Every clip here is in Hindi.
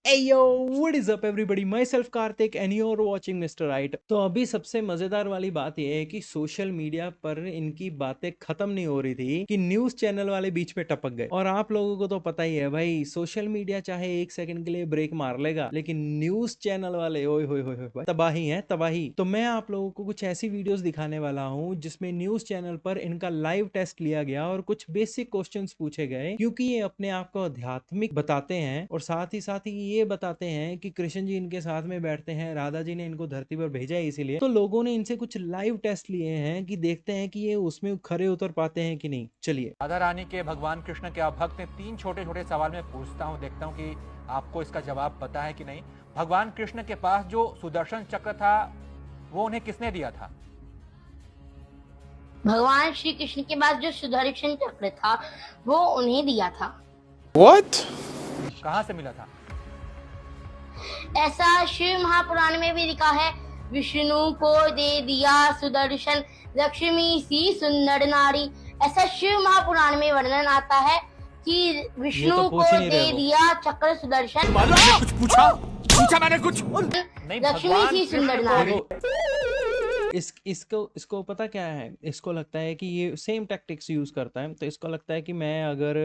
Hey yo, what is up everybody? Myself Karthik and you're watching Mr. Right. तो अभी सबसे मजेदार वाली बात यह है कि सोशल मीडिया पर इनकी बातें खत्म नहीं हो रही थी कि न्यूज चैनल वाले बीच में टपक गए। और आप लोगों को तो पता ही है भाई, सोशल मीडिया चाहे एक सेकंड के लिए ब्रेक मार लेगा, लेकिन न्यूज चैनल वाले ओए होए होए होए तबाही है तबाही। तो मैं आप लोगों को कुछ ऐसी वीडियोस दिखाने वाला हूँ जिसमें न्यूज चैनल पर इनका लाइव टेस्ट लिया गया और कुछ बेसिक क्वेश्चंस पूछे गए, क्योंकि ये अपने आप को आध्यात्मिक बताते हैं और साथ ही ये बताते हैं कि कृष्ण जी इनके साथ में बैठते हैं, राधा जी ने इनको धरती पर भेजा है इसीलिए। तो लोगों ने इनसे कुछ लाइव टेस्ट लिए हैं कि देखते हैं कि ये उसमें खरे उतर पाते हैं कि नहीं। चलिए। राधा रानी के भगवान कृष्ण के भक्त ने 3 छोटे छोटे सवाल में पूछता हूँ, देखता हूँ कि आपको इसका जवाब पता है कि नहीं। भगवान कृष्ण के पास जो सुदर्शन चक्र था वो उन्हें किसने दिया था? भगवान श्री कृष्ण के पास जो सुदर्शन चक्र था वो उन्हें दिया था। What? कहाँ से मिला था? ऐसा शिव महापुराण में भी लिखा है, विष्णु को दे दिया सुदर्शन, लक्ष्मी सी सुंदर नारी। ऐसा शिव महापुराण में वर्णन आता है कि विष्णु को दे दिया चक्र सुदर्शन, कुछ पूछा मैंने कुछ लक्ष्मी सी सुंदर नारी। इसको पता क्या है, इसको लगता है कि ये सेम टैक्टिक्स यूज करता है। तो इसको लगता है कि मैं अगर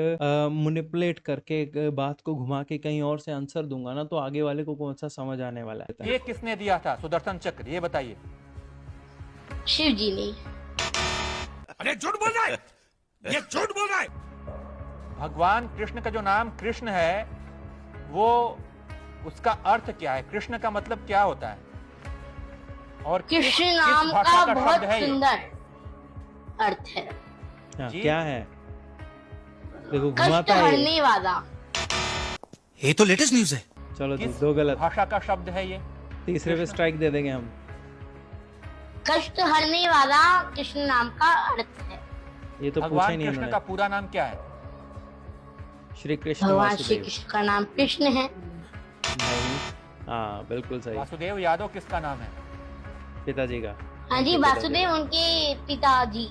मैनिपुलेट करके बात को घुमा के कहीं और से आंसर दूंगा ना, तो आगे वाले को कौन सा समझ आने वाला है। ये किसने दिया था सुदर्शन चक्र, ये बताइए। शिव जी ने। अरे झूठ बोल रहा है, ये झूठ बोल रहा है। भगवान कृष्ण का जो नाम कृष्ण है वो उसका अर्थ क्या है? कृष्ण का मतलब क्या होता है? और कृष्ण किस नाम भाषा का का बहुत शब्द है ये? सुंदर अर्थ है। जी? क्या है? देखो कष्ट घुमाता है। हरने वाला। ये तो लेटेस्ट न्यूज़ है। चलो किस दो गलत, भाषा का शब्द है ये? तीसरे पे स्ट्राइक दे देंगे हम। कष्ट हरने वाला कृष्ण नाम का अर्थ है। ये तो पूछा ही भगवान नहीं कृष्ण का उन्होंने। पूरा नाम क्या है? श्री कृष्ण भगवान श्री वासुदेव। कृष्ण का नाम कृष्ण है। नहीं, हाँ बिल्कुल सही। वासुदेव यादव किसका नाम है? पिताजी का। हाँ जी, उनके पिताजी वासुदेव का। उनके पिताजी।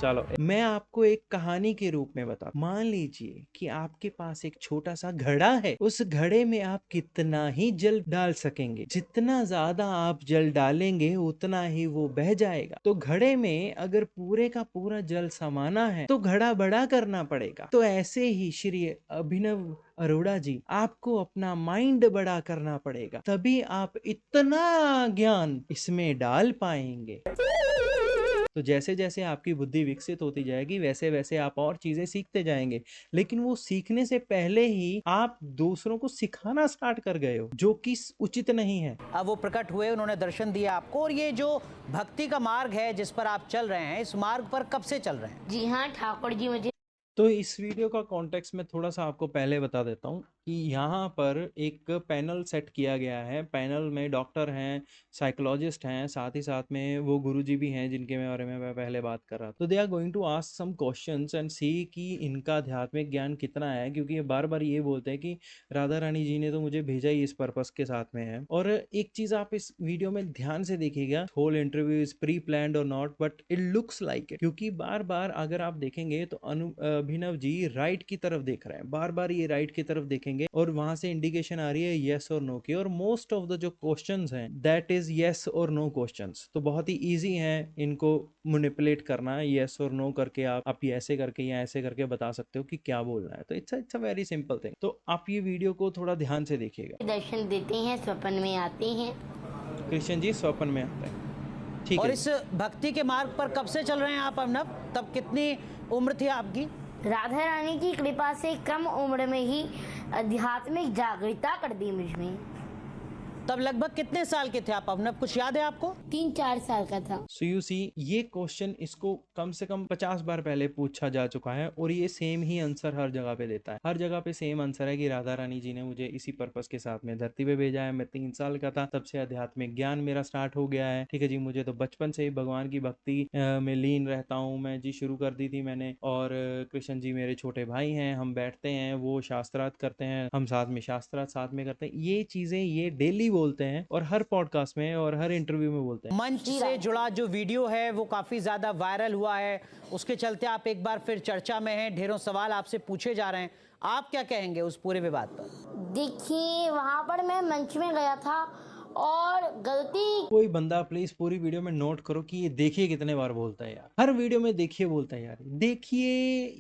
चलो मैं आपको एक कहानी के रूप में बता। मान लीजिए कि आपके पास एक छोटा सा घड़ा है। उस घड़े में आप कितना ही जल डाल सकेंगे, जितना ज्यादा आप जल डालेंगे उतना ही वो बह जाएगा। तो घड़े में अगर पूरे का पूरा जल समाना है तो घड़ा बड़ा करना पड़ेगा। तो ऐसे ही श्री अभिनव अरोड़ा जी, आपको अपना माइंड बड़ा करना पड़ेगा, तभी आप इतना ज्ञान इसमें डाल पाएंगे। तो जैसे जैसे आपकी बुद्धि विकसित होती जाएगी वैसे वैसे आप और चीजें सीखते जाएंगे, लेकिन वो सीखने से पहले ही आप दूसरों को सिखाना स्टार्ट कर गए हो, जो कि उचित नहीं है। अब वो प्रकट हुए, उन्होंने दर्शन दिया आपको। और ये जो भक्ति का मार्ग है जिस पर आप चल रहे हैं, इस मार्ग पर कब से चल रहे हैं? जी हाँ, ठाकुर जी मुझे। तो इस वीडियो का कॉन्टेक्स्ट में थोड़ा सा आपको पहले बता देता हूँ कि यहाँ पर एक पैनल सेट किया गया है। पैनल में डॉक्टर हैं, साइकोलॉजिस्ट हैं, साथ ही साथ में वो गुरुजी भी हैं जिनके बारे में मैं पहले बात कर रहा था। तो they are going to ask some questions and see कि इनका आध्यात्मिक ज्ञान कितना है, क्योंकि ये बार बार ये बोलते हैं कि राधा रानी जी ने तो मुझे भेजा ही इस पर्पस के साथ में है। और एक चीज आप इस वीडियो में ध्यान से देखिएगा, whole interview is pre planned और not, but it looks like it. क्योंकि बार बार अगर आप देखेंगे तो अभिनव जी राइट की तरफ देख रहे हैं, बार बार ये राइट की तरफ देखेंगे और वहां से इंडिकेशन आ रही है यस और नो की। और मोस्ट ऑफ द जो क्वेश्चंस हैं दैट इज यस और नो क्वेश्चंस। तो बहुत ही इजी है इनको मैनिपुलेट करना। यस और नो करके आप ऐसे करके या ऐसे करके बता सकते हो कि क्या बोलना है। तो it's a very simple thing. तो आप ये वीडियो को थोड़ा ध्यान से देखिएगा। दर्शन देते हैं, स्वप्न में आते हैं। कृष्ण जी स्वप्न में आते हैं, ठीक और है। इस भक्ति के मार्ग पर कब से चल रहे हैं आप अभिनव? तब कितनी उम्र थी आपकी? राधा रानी की कृपा से कम उम्र में ही आध्यात्मिक जागरूकता कर दी मुझ में। तब लगभग कितने साल के थे आप अभिनव, कुछ याद है आपको? 3-4 साल का था। सो यू सी, ये क्वेश्चन इसको कम से कम 50 बार पहले पूछा जा चुका है और ये सेम ही आंसर हर जगह पे देता है। हर जगह पे सेम आंसर है कि राधा रानी जी ने मुझे इसी पर्पस के साथ में धरती पे भेजा है। मैं 3 साल का था तब से आध्यात्मिक ज्ञान मेरा स्टार्ट हो गया है, ठीक है जी। मुझे तो बचपन से ही भगवान की भक्ति में लीन रहता हूँ मैं जी, शुरू कर दी थी मैंने। और कृष्ण जी मेरे छोटे भाई हैं, हम बैठते हैं, वो शास्त्रार्थ करते हैं, हम साथ में शास्त्रार्थ साथ में करते हैं। ये चीजें ये डेली बोलते हैं और हर पॉडकास्ट में और हर इंटरव्यू में बोलते हैं। मंच से जुड़ा जो वीडियो है वो काफी ज्यादा वायरल हुआ है, उसके चलते आप एक बार फिर चर्चा में हैं, ढेरों सवाल आपसे पूछे जा रहे हैं। आप क्या कहेंगे उस पूरे विवाद पर? देखिए, वहाँ पर मैं मंच में गया था और गलती कोई बंदा प्लीज पूरी वीडियो में नोट करो कि ये देखिए कितने बार बोलता है यार, हर वीडियो में देखिए बोलता है यार, देखिए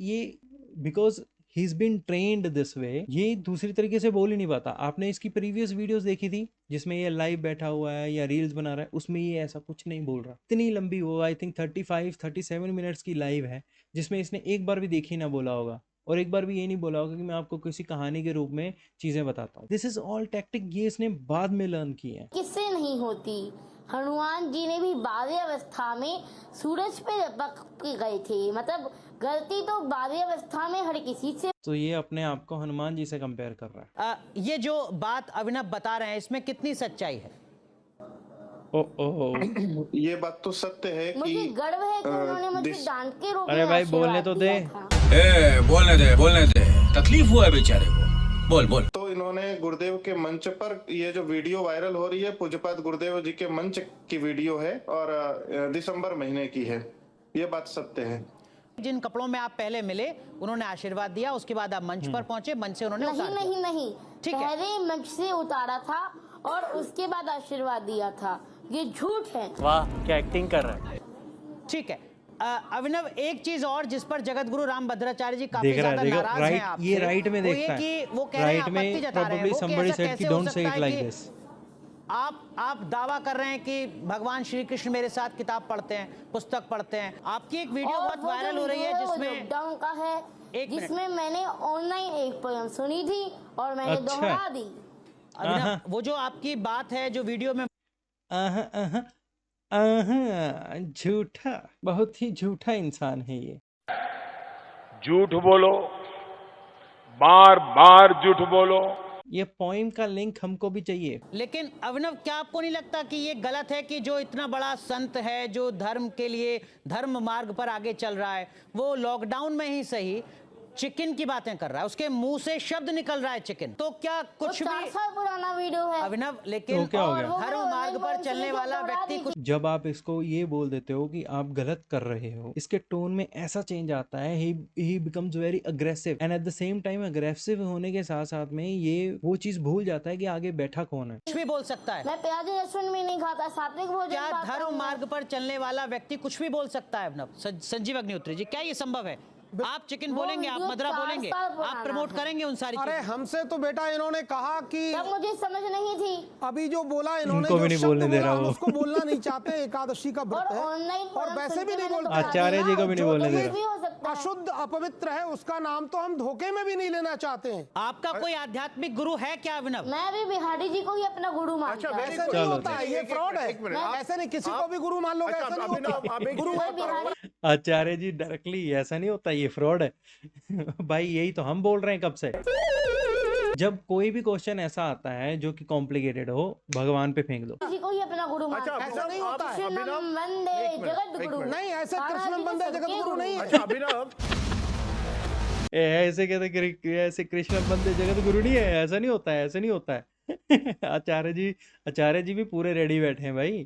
ये, because he is been trained this way, ये दूसरी तरीके से बोल ही नहीं पाता। आपने इसकी प्रीवियस वीडियोस देखी थी जिसमें ये लाइव बैठा हुआ है या रील्स बना रहा है, उसमें ये ऐसा कुछ नहीं बोल रहा। इतनी लंबी वो आई थिंक 35-37 मिनट्स की लाइव है जिसमें इसने एक बार भी देखी ना बोला होगा और एक बार भी ये नहीं बोला होगा कि मैं आपको किसी कहानी के रूप में चीजें बताता हूँ। दिस इज ऑल टैक्टिक, ये इसने बाद में लर्न की है। किससे नहीं होती। हनुमान जी ने भी बाल्यावस्था में सूरज पे लपक के गए थे, मतलब गलती तो बाल्यावस्था में हर किसी से। तो ये अपने आप को हनुमान जी से कंपेयर कर रहा है। ये जो बात अभिनव बता रहे हैं इसमें कितनी सच्चाई है? ये बात तो सत्य है कि मुझे गर्व है कि उन्होंने मुझे डांट के रोक अरे भाई बोलने तो दे। बोलने दे, तकलीफ हुआ है बेचारे को, बोल। तो इन्होंने गुरुदेव के मंच पर, ये जो वीडियो वायरल हो रही है पूज्यपाद गुरुदेव जी के मंच की वीडियो है और दिसंबर महीने की है, ये बात सत्य है। जिन कपड़ों में आप पहले मिले उन्होंने आशीर्वाद दिया, उसके बाद आप मंच पर पहुंचे, मंच से उन्होंने उतार दिया। नहीं, ठीक है। पहले मंच से उतारा था और उसके बाद आशीर्वाद दिया था, ये झूठ है। वाह, क्या एक्टिंग कर रहा है। ठीक है। अभिनव, एक चीज और जिस पर जगत गुरु रामभद्राचार्य जी काफी देख रहा ज्यादा है, नाराज हैं आपसे, ये राइट में वो देखता ये है, कि वो कह रहे हैं, राइट में आपत्ति जता रहे हैं probably वो कि somebody ऐसा said कैसे कि हो don't say सकता it है like कि this। आप दावा कर रहे हैं कि भगवान श्री कृष्ण मेरे साथ किताब पढ़ते हैं, पुस्तक पढ़ते हैं। आपकी एक वीडियो बहुत वायरल हो रही है जिसमें लॉकडाउन का है, एक मिनट। जिसमें मैंने ऑनलाइन एक पोयम सुनी थी और मैंने अच्छा। दोहरा दी। अभिनव, वो जो आपकी बात है जो वीडियो में झूठा, बहुत ही झूठा इंसान है ये। झूठ बोलो, बार बार झूठ बोलो। ये पोइम का लिंक हमको भी चाहिए। लेकिन अभिनव, क्या आपको नहीं लगता कि ये गलत है कि जो इतना बड़ा संत है, जो धर्म के लिए धर्म मार्ग पर आगे चल रहा है, वो लॉकडाउन में ही सही चिकन की बातें कर रहा है, उसके मुंह से शब्द निकल रहा है चिकन, तो क्या कुछ 4 भी साल पुराना वीडियो है अभिनव, लेकिन तो क्या हो गया? धर्म मार्ग पर चलने वाला व्यक्ति कुछ जब आप इसको ये बोल देते हो कि आप गलत कर रहे हो, इसके टोन में ऐसा चेंज आता है, ही becomes very aggressive and at the same time aggressive होने के साथ साथ में ये वो चीज भूल जाता है कि आगे बैठा कौन है। कुछ भी बोल सकता है। मैं प्याज लहसुन भी नहीं खाता, सात्विक भोजन क्या खाता धर्म हूं। मार्ग पर चलने वाला व्यक्ति कुछ भी बोल सकता है? अभिनव, संजीव अग्निहोत्री जी, क्या ये संभव है? आप चिकन वो बोलेंगे, आप वीडियो मदरा 4 बोलेंगे, साल आप पुराना प्रमोट है। करेंगे उन सारी अरे चीजों। हमसे तो बेटा इन्होंने कहा कि तब मुझे समझ नहीं थी। अभी जो बोला इन्होंने, इनको भी जो नहीं शब्द बोलने दे बोला, रहा हम वो। उसको बोलना नहीं चाहते। एकादशी का व्रत और है ऑनलाइन और पोयम वैसे सुन भी के नहीं मैंने बोलते। बता आचार्य जी दिया, को भी नहीं जो बोलने दे कुछ रहा। भी हो सकता है। अशुद्ध अपवित्र है, उसका नाम तो हम धोखे में भी नहीं लेना चाहते हैं। आपका कोई आध्यात्मिक गुरु है क्या अभिनव? मैं भी बिहारी जी को ही अपना गुरु मानता हूं। ऐसा नहीं होता है, ये फ्रॉड है। ऐसे नहीं, किसी को भी गुरु मान लो, ऐसा नहीं होता। गुरु मैं बिहारी आचार्य जी डायरेक्टली, ऐसा नहीं होता, ये फ्रॉड है। भाई यही तो हम बोल रहे हैं कब से। जब कोई भी क्वेश्चन ऐसा आता है जो कि कॉम्प्लिकेटेड हो, भगवान पे फेंक दो। जी को ही अपना गुरु मानता हूं। ऐसा नहीं होता है। कृष्णम वंदे जगत गुरु। नहीं, ऐसे कृष्ण बंदे जगत गुरु नहीं है। ऐसे कहते, ऐसे कृष्ण बंदे जगत गुरु नहीं है, ऐसा नहीं होता है, ऐसा नहीं होता है। आचार्य जी भी पूरे रेडी बैठे हैं भाई।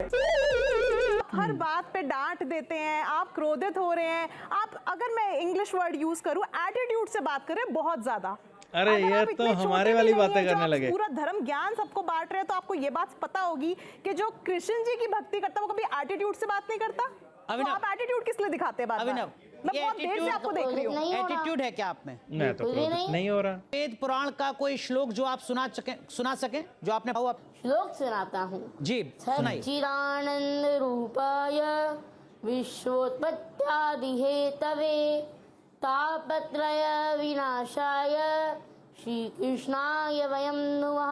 हर बात पे डांट देते हैं, आप क्रोधित हो रहे हैं, आप, अगर मैं इंग्लिश वर्ड यूज करूं, एटीट्यूड से बात कर रहे हैं बहुत ज्यादा। अरे अगर ये आप तो इतने छोटे हमारे भी वाली नहीं बातें हैं, जो करने आप लगे। पूरा धर्म ज्ञान सबको बांट रहे हैं, तो आपको ये बात पता होगी कि जो कृष्ण जी की भक्ति करता है वो कभी एटीट्यूड से बात नहीं करता। तो आप एटीट्यूड किस लिए दिखाते हैं बात? अभिनव, मैं ये बहुत देर से आपको देख रही हूँ। नहीं हो रहा। एटीट्यूड है क्या आप में? मैं तो क्रोधित नहीं हो रहा। वेद पुराण का कोई श्लोक जो आप सुना सकें, जो आपने श्लोक सुनाता हूँ। जी सुनाइए। सच्चिदानंद रूपाय विश्वोत्पत्त्यादि हेतवे तापत्रय विनाशाय श्री कृष्णाय वयं नुमः।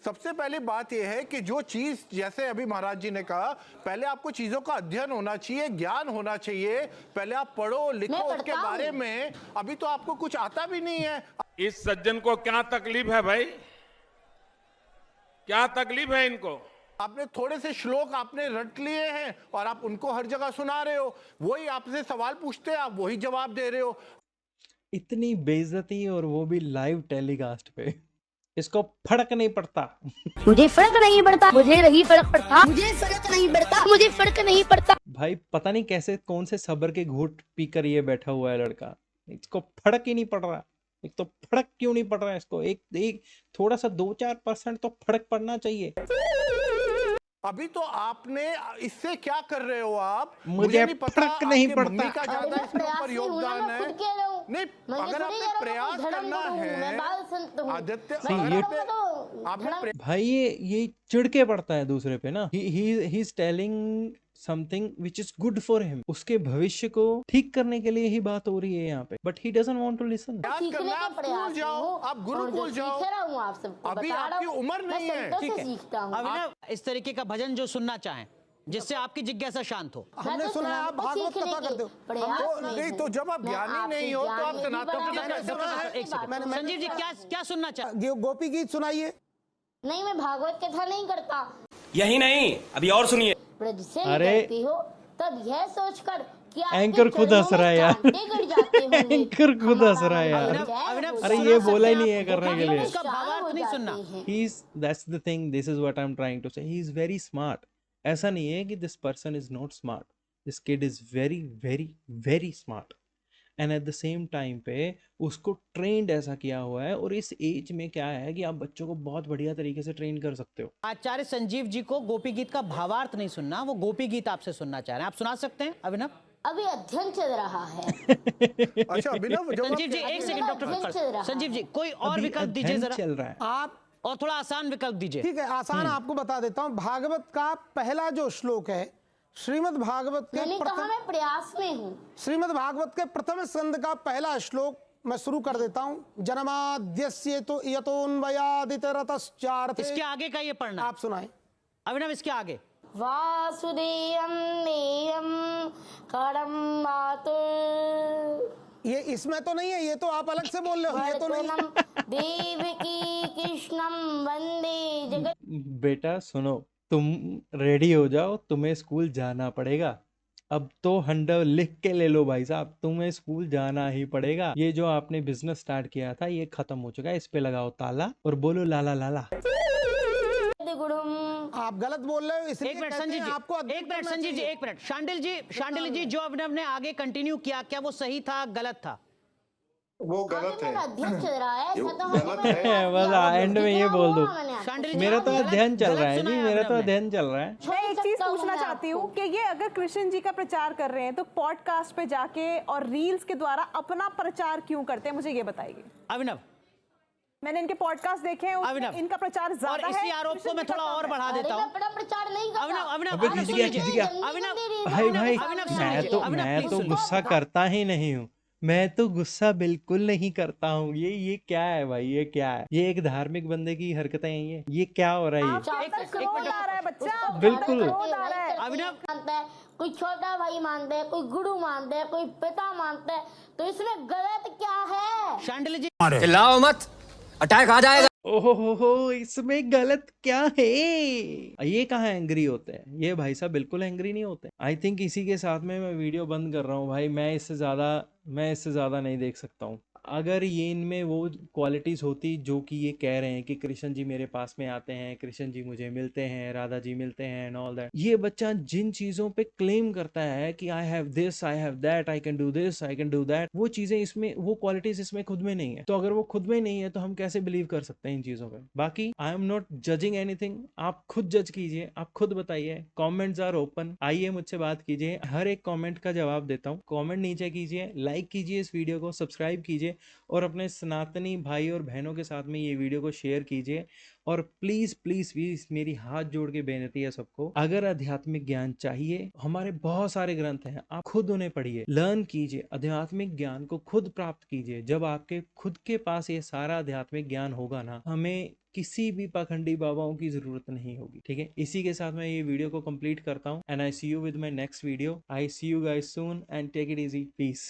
सबसे पहली बात यह है कि जो चीज, जैसे अभी महाराज जी ने कहा, पहले आपको चीजों का अध्ययन होना चाहिए, ज्ञान होना चाहिए, पहले आप पढ़ो लिखो उसके बारे में। अभी तो आपको कुछ आता भी नहीं है। इस सज्जन को क्या तकलीफ है भाई, क्या तकलीफ है इनको? आपने थोड़े से श्लोक आपने रट लिए हैं और आप उनको हर जगह सुना रहे हो। वही आपसे सवाल पूछते हैं, आप वही जवाब दे रहे हो। इतनी बेइज्जती और वो भी लाइव टेलीकास्ट पे। इसको फर्क नहीं पड़ता। मुझे फर्क नहीं पड़ता, मुझे नहीं फर्क पड़ता, मुझे फर्क नहीं पड़ता, मुझे फर्क नहीं पड़ता। भाई पता नहीं कैसे कौन से सब्र के घूंट पीकर ये बैठा हुआ है लड़का। इसको फर्क ही नहीं पड़ रहा। एक तो फर्क क्यों नहीं पड़ रहा है इसको? एक थोड़ा सा 2-4% तो फर्क पड़ना चाहिए। अभी तो आपने इससे क्या कर रहे हो आप? मुझे नहीं पता फर्क नहीं आपके पड़ता। मम्मी का ज्यादा इसके ऊपर योगदान है। नहीं, मैं अगर आपने प्रयास करना है आदित्य, ये आपने भाई ये चिढ़ के पड़ता है दूसरे पे ना। He is telling something which is good for him. उसके भविष्य को ठीक करने के लिए ही बात हो रही है यहाँ पे, but he doesn't want to listen. प्रयास करना, आप स्कूल जाओ, आप गुरुकुल जाओ। अभी आपकी उम्र नहीं है। ठीक है, अभिनव इस तरीके का भजन जो सुनना चाहें जिससे आपकी जिज्ञासा शांत हो। हमने सुना है आप भागवत कथा करते हो। नहीं तो जब आप ज्ञानी नहीं हो तो आप सनातन। एक सेकंड, संजीव जी क्या सुनना चाहते? गोपी गीत सुनाइए। नहीं, मैं भागवत कथा नहीं करता। यही नहीं, अभी और सुनिए। अरे करती हो तब यह सोचकर कि आपके एंकर खुद हंस रहा है यार। कांटे गिर जाते होंगे। एंकर खुद हंस रहा है यार। अभिनव, अरे ये बोला ही नहीं है करने के लिए। उसका भावार्थ नहीं सुनना। That's the thing, this is what I'm trying to say. He is very smart. ऐसा नहीं है कि this person is not smart. This kid is very very very smart. And at the same time पे उसको ट्रेंड ऐसा किया हुआ है। और इस एज में क्या है कि आप बच्चों को बहुत बढ़िया तरीके से ट्रेन कर सकते हो। आचार्य संजीव जी को गोपी गीत का भावार्थ नहीं सुनना, वो गोपी गीत आपसे सुनना चाह रहे हैं। आप सुना सकते हैं अभिनव? अभी अध्ययन चल रहा है। अच्छा अभिनव, संजीव जी एक सेकंड, डॉक्टर संजीव जी कोई और विकल्प दीजिए जरा। चल रहा है आप और थोड़ा आसान विकल्प दीजिए। ठीक है, आसान आपको बता देता हूँ। भागवत का पहला जो श्लोक है, श्रीमद् भागवत के मैंने कहा मैं प्रयास में हूँ। श्रीमद् भागवत के प्रथम स्कंद का पहला श्लोक मैं शुरू कर देता हूँ। जन्माद्यस्य तो यतोन्वयादितरतश्चार्थे। इसके आगे का ये पढ़ना आप सुनाएं अभिनव। इसके आगे वासुदेवं नेयं खरं मातुः। ये इसमें तो नहीं है, ये तो आप अलग से बोल रहे हो। ये तो नहीं। देवकी कृष्णं वंदे जगत। बेटा सुनो, तुम रेडी हो जाओ, तुम्हें स्कूल जाना पड़ेगा। अब तो 100 लिख के ले लो भाई साहब, तुम्हें स्कूल जाना ही पड़ेगा। ये जो आपने बिजनेस स्टार्ट किया था ये खत्म हो चुका है। इस पे लगाओ ताला और बोलो लाला लाला। आप गलत बोल रहे हो। इसलिए एक मिनट कहते संजीव हैं जी, आपको एक मिनट संजीव जी, एक मिनट। शांडिल जी जो अभिनव ने आगे कंटिन्यू किया, क्या वो सही था गलत था? वो गलत है। अध्ययन चल रहा है। बस एंड में ये बोल दो, शांडिल जी मेरा तो अध्ययन चल रहा है जी, मेरा तो अभिनव ने। अध्ययन चल रहा है। मैं एक चीज पूछना चाहती हूँ कि ये अगर कृष्ण जी का प्रचार कर रहे हैं तो पॉडकास्ट पे जाके और रील्स के द्वारा अपना प्रचार क्यों करते हैं, मुझे ये बताइए। अभिनव, मैंने इनके पॉडकास्ट देखे हैं, उसमें इनका प्रचार और ज्यादा है। इसी आरोप को मैं थोड़ा और बढ़ा देता हूँ। बड़ा प्रचार नहीं करता। अभिनव अभिनव अबे अभिनव खींच गया, सुन खींच लीजिए। गया। अभिनव भाई भाई अभिनव सुन मैं लीजिए। तो अभिनव, मैं please तो सुनिए। गुस्सा करता ही नहीं हूँ। मैं तो गुस्सा बिल्कुल नहीं करता हूँ। ये क्या है भाई, ये क्या है? ये एक धार्मिक बंदे की हरकतें हैं ये क्या हो रहा है ये? क्रोध आ रहा है बच्चा, बिल्कुल। क्रोध आ रहा है। अभिनव मानता है, कोई छोटा भाई मानता है, कोई गुरु मानता है, कोई पिता मानता है, तो इसमें गलत क्या है? शांडिल जी चिल्लाओ मत, अटैक आ जाएगा। ओहो, इसमें गलत क्या है? ये कहाँ एंग्री होते हैं? ये भाई साहब बिल्कुल एंग्री नहीं होते। आई थिंक इसी के साथ में मैं वीडियो बंद कर रहा हूँ भाई। मैं इससे ज्यादा नहीं देख सकता हूँ। अगर ये इनमें वो क्वालिटीज होती जो कि ये कह रहे हैं कि कृष्ण जी मेरे पास में आते हैं, कृष्ण जी मुझे मिलते हैं, राधा जी मिलते हैं एंड ऑल दैट। ये बच्चा जिन चीजों पे क्लेम करता है कि I have this, I have that, I can do this, I can do that, वो चीजें इसमें, वो क्वालिटीज इसमें खुद में नहीं है। तो अगर वो खुद में नहीं है तो हम कैसे बिलीव कर सकते हैं इन चीजों पे? बाकी I am not judging anything. आप खुद जज कीजिए, आप खुद बताइए। कॉमेंट्स आर ओपन, आइए मुझसे बात कीजिए। हर एक कॉमेंट का जवाब देता हूँ। कॉमेंट नीचे कीजिए, लाइक कीजिए इस वीडियो को, सब्सक्राइब कीजिए और अपने सनातनी भाई और बहनों के साथ में ये वीडियो को शेयर कीजिए। और प्लीज प्लीज प्लीज मेरी हाथ जोड़ के बेनती है सबको, अगर आध्यात्मिक ज्ञान चाहिए, हमारे बहुत सारे ग्रंथ हैं, आप खुद उन्हें पढ़िए, लर्न कीजिए, आध्यात्मिक ज्ञान को खुद प्राप्त कीजिए। जब आपके खुद के पास ये सारा आध्यात्मिक ज्ञान होगा ना, हमें किसी भी पाखंडी बाबाओं की जरूरत नहीं होगी। ठीक है, इसी के साथ मैं ये वीडियो को कंप्लीट करता हूँ and I see you with my next video. I see you guys soon and take it easy. Piece.